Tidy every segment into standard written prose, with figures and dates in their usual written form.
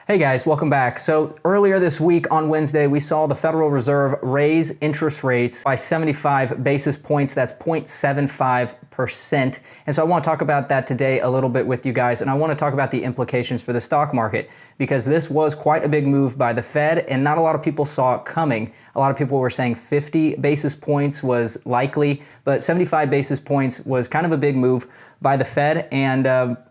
Hey guys, welcome back. So earlier this week on Wednesday, we saw the Federal Reserve raise interest rates by 75 basis points. That's 0.75%. And so I want to talk about that today a little bit with you guys. And I want to talk about the implications for the stock market, because this was quite a big move by the Fed and not a lot of people saw it coming. A lot of people were saying 50 basis points was likely, but 75 basis points was kind of a big move by the Fed, and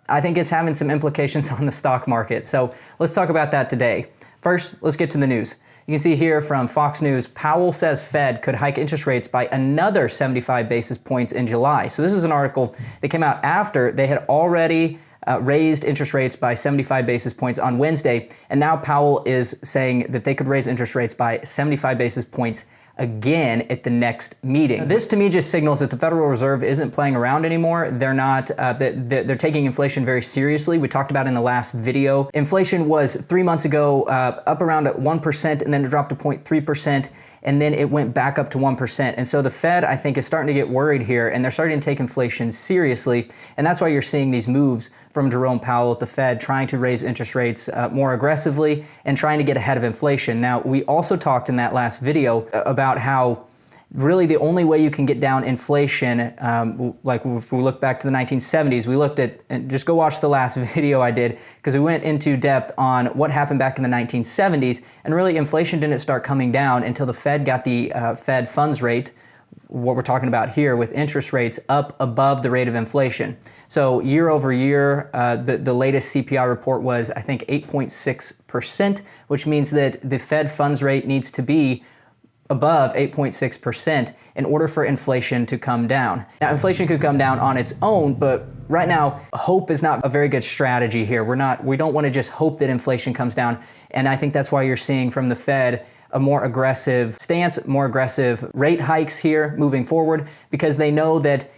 I think it's having some implications on the stock market. So let's talk about that today. First, let's get to the news. You can see here from Fox News, Powell says Fed could hike interest rates by another 75 basis points in July. So this is an article that came out after they had already raised interest rates by 75 basis points on Wednesday, and now Powell is saying that they could raise interest rates by 75 basis points again at the next meeting. This to me just signals that the Federal Reserve isn't playing around anymore. They're not, they're taking inflation very seriously. We talked about in the last video. Inflation was 3 months ago up around at 1%, and then it dropped to 0.3%. And then it went back up to 1%. And so the Fed, I think, is starting to get worried here, and they're starting to take inflation seriously. And that's why you're seeing these moves from Jerome Powell at the Fed, trying to raise interest rates more aggressively and trying to get ahead of inflation. Now, we also talked in that last video about how really the only way you can get down inflation, like if we look back to the 1970s, we looked at, and just go watch the last video I did, because we went into depth on what happened back in the 1970s, and really inflation didn't start coming down until the Fed got the Fed funds rate, what we're talking about here, with interest rates up above the rate of inflation. So year over year, the latest CPI report was, I think, 8.6%, which means that the Fed funds rate needs to be above 8.6% in order for inflation to come down. Now, inflation could come down on its own, but right now, hope is not a very good strategy here. We don't want to just hope that inflation comes down. And I think that's why you're seeing from the Fed a more aggressive stance, more aggressive rate hikes here moving forward, because they know that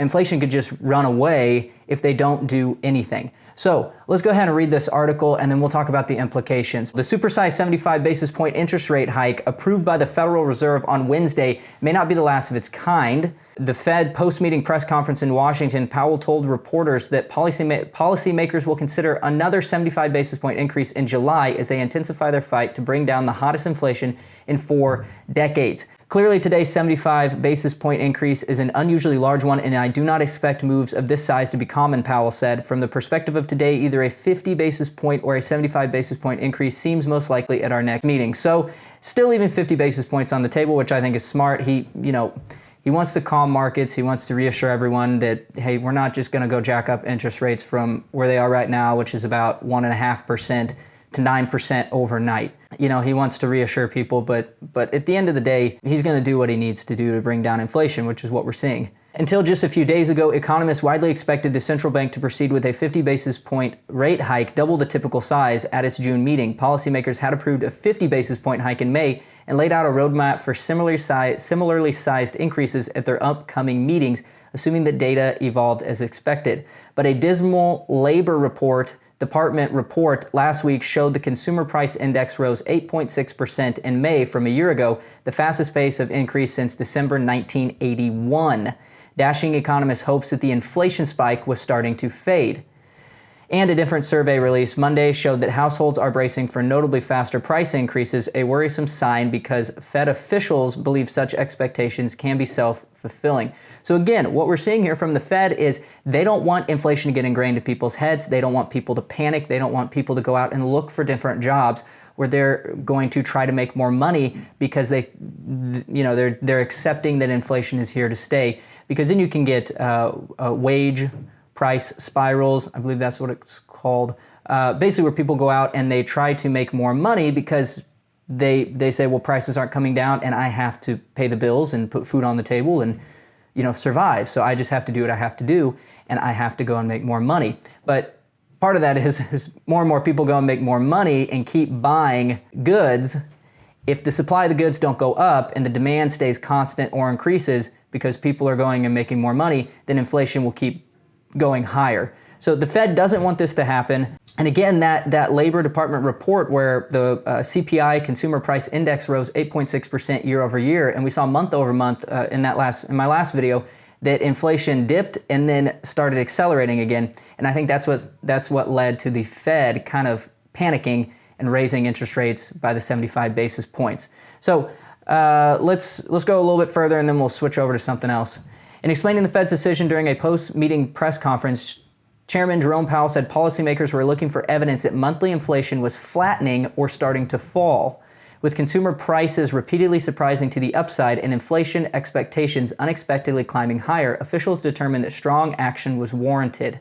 inflation could just run away if they don't do anything. So let's go ahead and read this article, and then we'll talk about the implications. The supersized 75 basis point interest rate hike approved by the Federal Reserve on Wednesday may not be the last of its kind. The Fed post-meeting press conference in Washington, Powell told reporters that policymakers will consider another 75 basis point increase in July as they intensify their fight to bring down the hottest inflation in 4 decades. Clearly, today's 75 basis point increase is an unusually large one, and I do not expect moves of this size to be common, Powell said. From the perspective of today, either a 50 basis point or a 75 basis point increase seems most likely at our next meeting. So still leaving 50 basis points on the table, which I think is smart. He wants to calm markets. He wants to reassure everyone that, hey, we're not just going to go jack up interest rates from where they are right now, which is about 1.5% to 9% overnight. He wants to reassure people, but at the end of the day, he's going to do what he needs to do to bring down inflation, which is what we're seeing. Until just a few days ago, economists widely expected the central bank to proceed with a 50 basis point rate hike, double the typical size, at its June meeting. Policymakers had approved a 50 basis point hike in May and laid out a roadmap for similarly sized increases at their upcoming meetings, assuming that data evolved as expected. But a dismal labor department report last week showed the consumer price index rose 8.6% in May from a year ago, the fastest pace of increase since December 1981. Dashing economists' hopes that the inflation spike was starting to fade. And a different survey released Monday showed that households are bracing for notably faster price increases, a worrisome sign because Fed officials believe such expectations can be self-fulfilling. So again, what we're seeing here from the Fed is they don't want inflation to get ingrained in people's heads. They don't want people to panic. They don't want people to go out and look for different jobs where they're going to try to make more money because they're accepting that inflation is here to stay. Because then you can get wage price spirals, I believe that's what it's called, basically where people go out and they try to make more money because they say, well, prices aren't coming down and I have to pay the bills and put food on the table and survive. So I just have to do what I have to do, and I have to go and make more money. But part of that is more and more people go and make more money and keep buying goods. If the supply of the goods don't go up and the demand stays constant or increases because people are going and making more money, then inflation will keep going higher. So the Fed doesn't want this to happen. And again, that Labor Department report where the CPI, Consumer Price Index, rose 8.6% year over year, and we saw month over month in my last video that inflation dipped and then started accelerating again. And I think that's what led to the Fed kind of panicking and raising interest rates by the 75 basis points. So let's go a little bit further and then we'll switch over to something else. In explaining the Fed's decision during a post-meeting press conference, Chairman Jerome Powell said policymakers were looking for evidence that monthly inflation was flattening or starting to fall. With consumer prices repeatedly surprising to the upside and inflation expectations unexpectedly climbing higher, officials determined that strong action was warranted.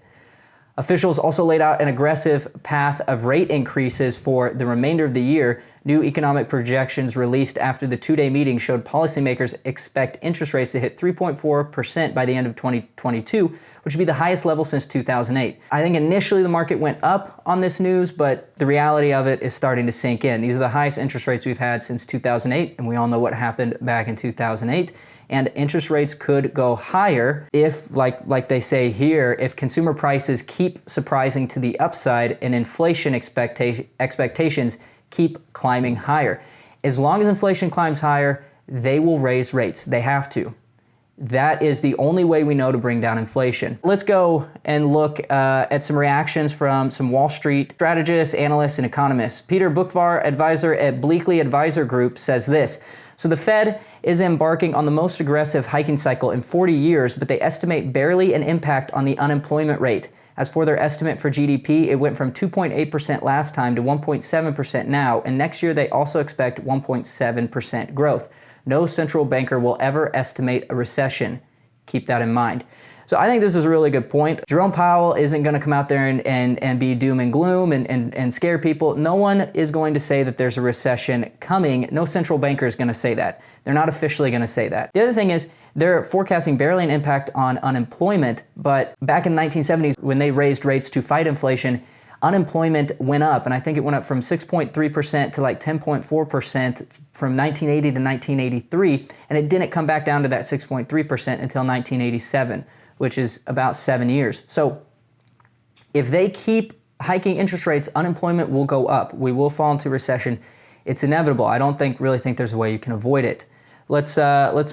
Officials also laid out an aggressive path of rate increases for the remainder of the year. New economic projections released after the two-day meeting showed policymakers expect interest rates to hit 3.4% by the end of 2022, which would be the highest level since 2008. I think initially the market went up on this news, but the reality of it is starting to sink in. These are the highest interest rates we've had since 2008, and we all know what happened back in 2008. And interest rates could go higher if, like they say here, if consumer prices keep surprising to the upside and inflation expectations keep climbing higher. As long as inflation climbs higher, they will raise rates. They have to. That is the only way we know to bring down inflation. Let's go and look at some reactions from some Wall Street strategists, analysts, and economists. Peter Bookvar, advisor at Bleakley Advisor Group, says this. So the Fed is embarking on the most aggressive hiking cycle in 40 years, but they estimate barely an impact on the unemployment rate. As for their estimate for GDP, it went from 2.8% last time to 1.7% now, and next year they also expect 1.7% growth. No central banker will ever estimate a recession. Keep that in mind. So I think this is a really good point. Jerome Powell isn't going to come out there and be doom and gloom and scare people. No one is going to say that there's a recession coming. No central banker is going to say that. They're not officially going to say that. The other thing is they're forecasting barely an impact on unemployment, but back in the 1970s when they raised rates to fight inflation, unemployment went up, and I think it went up from 6.3% to like 10.4% from 1980 to 1983, and it didn't come back down to that 6.3% until 1987, which is about 7 years. So if they keep hiking interest rates, unemployment will go up. We will fall into recession. It's inevitable. I don't really think there's a way you can avoid it. Let's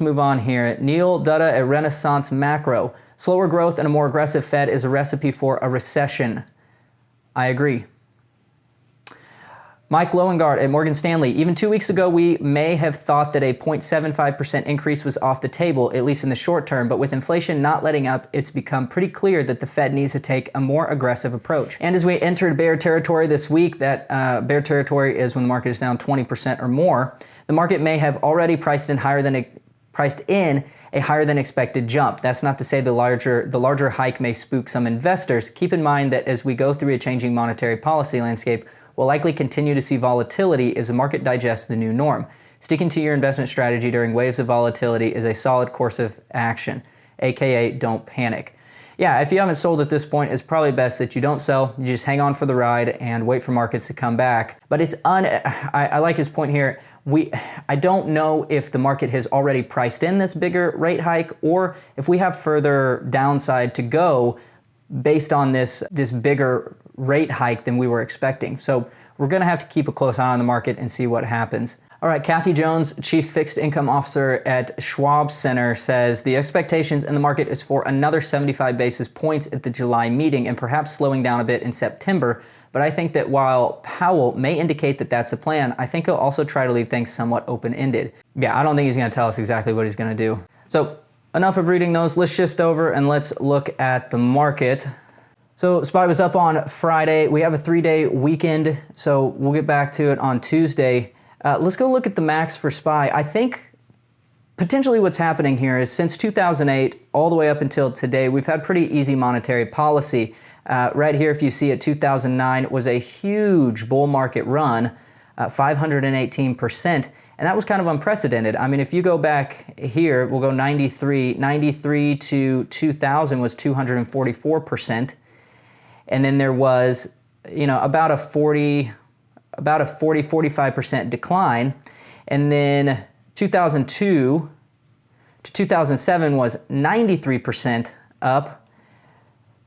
move on here. Neil Dutta at Renaissance Macro. Slower growth and a more aggressive Fed is a recipe for a recession. I agree. Mike Loengard at Morgan Stanley. Even 2 weeks ago, we may have thought that a 0.75% increase was off the table, at least in the short term, but with inflation not letting up, it's become pretty clear that the Fed needs to take a more aggressive approach. And as we entered bear territory this week, that bear territory is when the market is down 20% or more, the market may have already priced in a higher than expected jump. That's not to say the larger hike may spook some investors. Keep in mind that as we go through a changing monetary policy landscape, we'll likely continue to see volatility as the market digests the new norm. Sticking to your investment strategy during waves of volatility is a solid course of action, aka don't panic. Yeah, if you haven't sold at this point, it's probably best that you don't sell. You just hang on for the ride and wait for markets to come back. But I like his point here. I don't know if the market has already priced in this bigger rate hike or if we have further downside to go based on this bigger rate hike than we were expecting. So we're going to have to keep a close eye on the market and see what happens. All right, Kathy Jones, Chief Fixed Income Officer at Schwab Center, says the expectations in the market is for another 75 basis points at the July meeting and perhaps slowing down a bit in September. But I think that while Powell may indicate that that's a plan, I think he'll also try to leave things somewhat open-ended. Yeah, I don't think he's going to tell us exactly what he's going to do. So enough of reading those. Let's shift over and let's look at the market. So SPY was up on Friday. We have a 3-day weekend, so we'll get back to it on Tuesday. Let's go look at the max for SPY. I think potentially what's happening here is since 2008 all the way up until today, we've had pretty easy monetary policy. Right here, if you see it, 2009 was a huge bull market run, 518%, and that was kind of unprecedented. I mean, if you go back here, we'll go 93 to 2000 was 244%, and then there was, about a 45% decline, and then 2002 to 2007 was 93% up,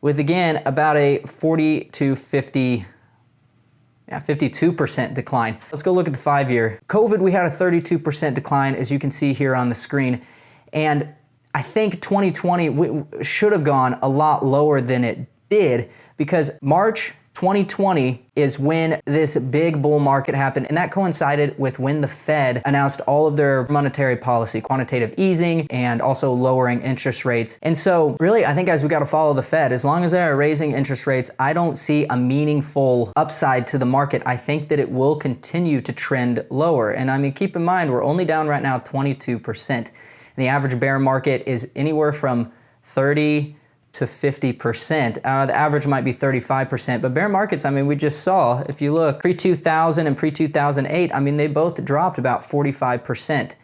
with again about a 40 to 52% decline. Let's go look at the 5-year. COVID, we had a 32% decline, as you can see here on the screen, and I think 2020 should have gone a lot lower than it did, because March 2020 is when this big bull market happened, and that coincided with when the Fed announced all of their monetary policy, quantitative easing, and also lowering interest rates. And so really, I think, guys, we got to follow the Fed. As long as they are raising interest rates, I don't see a meaningful upside to the market. I think that it will continue to trend lower. And I mean, keep in mind, we're only down right now 22%. And the average bear market is anywhere from 30 to 50%. The average might be 35%, but bear markets, I mean, we just saw, if you look, pre-2000 and pre-2008, I mean, they both dropped about 45%.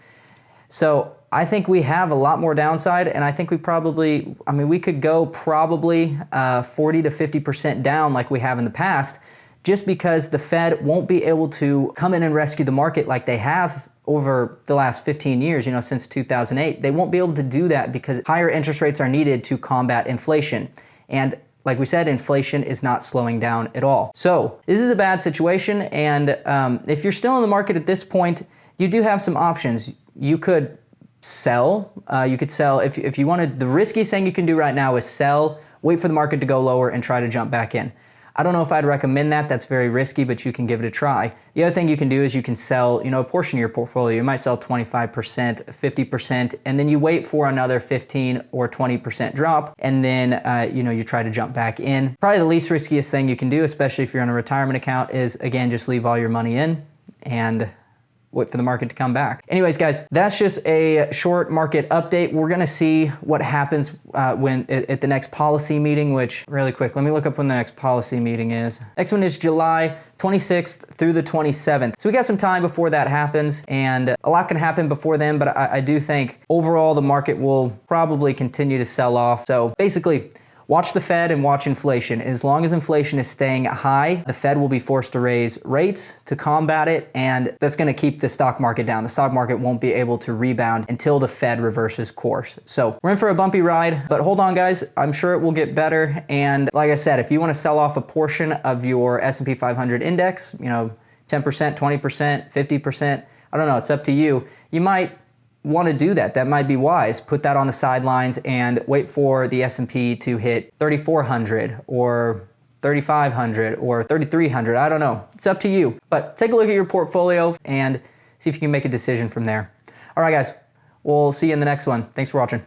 So I think we have a lot more downside, and I think we probably, I mean, we could go probably 40 to 50% down like we have in the past, just because the Fed won't be able to come in and rescue the market like they have over the last 15 years, since 2008. They won't be able to do that because higher interest rates are needed to combat inflation. And like we said, inflation is not slowing down at all. So this is a bad situation. And if you're still in the market at this point, you do have some options. You could sell. If you wanted, the riskiest thing you can do right now is sell, wait for the market to go lower, and try to jump back in. I don't know if I'd recommend that. That's very risky, but you can give it a try. The other thing you can do is you can sell, a portion of your portfolio. You might sell 25%, 50%, and then you wait for another 15 or 20% drop, and then, you try to jump back in. Probably the least riskiest thing you can do, especially if you're in a retirement account, is, again, just leave all your money in and wait for the market to come back. Anyways, guys, that's just a short market update. We're gonna see what happens when at the next policy meeting, which, really quick, let me look up when the next policy meeting is. Next one is July 26th through the 27th. So we got some time before that happens, and a lot can happen before then, but I do think overall the market will probably continue to sell off. So basically, watch the Fed and watch inflation. As long as inflation is staying high, the Fed will be forced to raise rates to combat it, and that's going to keep the stock market down. The stock market won't be able to rebound until the Fed reverses course. So we're in for a bumpy ride, but hold on, guys. I'm sure it will get better. And like I said, if you want to sell off a portion of your S&P 500 index, 10%, 20%, 50%, I don't know, it's up to you. You might want to do that. That might be wise. Put that on the sidelines and wait for the S&P to hit 3,400 or 3,500 or 3,300. I don't know. It's up to you. But take a look at your portfolio and see if you can make a decision from there. All right, guys. We'll see you in the next one. Thanks for watching.